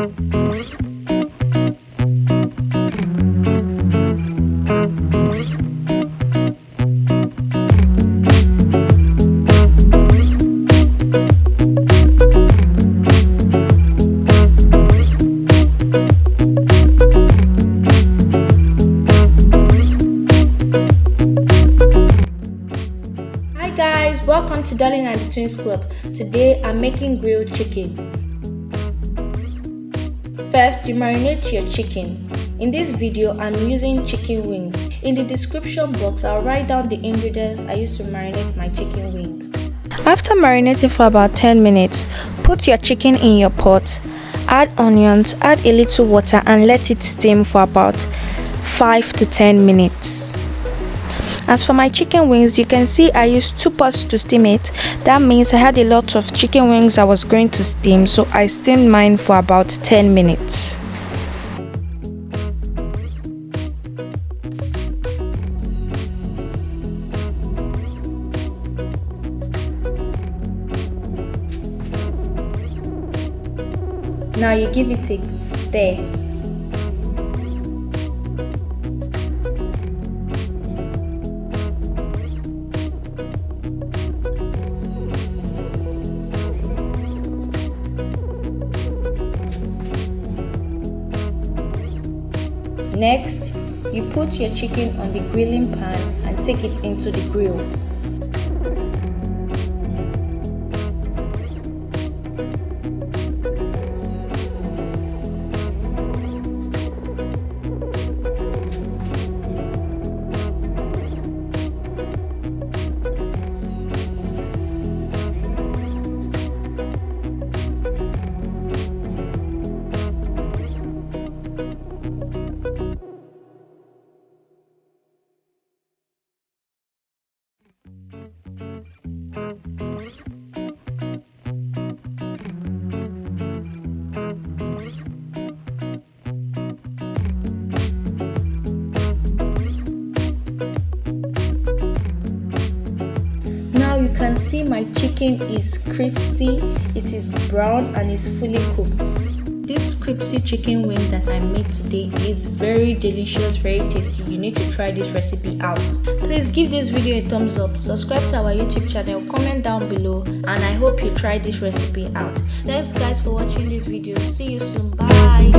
Welcome to Darling and the Twins Club. Today I'm making grilled chicken. First, you marinate your chicken. In this video, I'm using chicken wings. In the description box, I'll write down the ingredients I use to marinate my chicken wing. After marinating for about 10 minutes, put your chicken in your pot, add onions, add a little water and let it steam for about 5 to 10 minutes. As for my chicken wings, you can see I used 2 pots to steam it. That means I had a lot of chicken wings I was going to steam, so I steamed mine for about 10 minutes. Now you give it a stir. Next, you put your chicken on the grilling pan and take it into the grill. Now you can see my chicken is crispy, it is brown and is fully cooked. This crispy chicken wing that I made today is very delicious, very tasty. You need to try this recipe out. Please give this video a thumbs up, subscribe to our YouTube channel, comment down below, and I hope you try this recipe out. Thanks guys for watching this video. See you soon. Bye.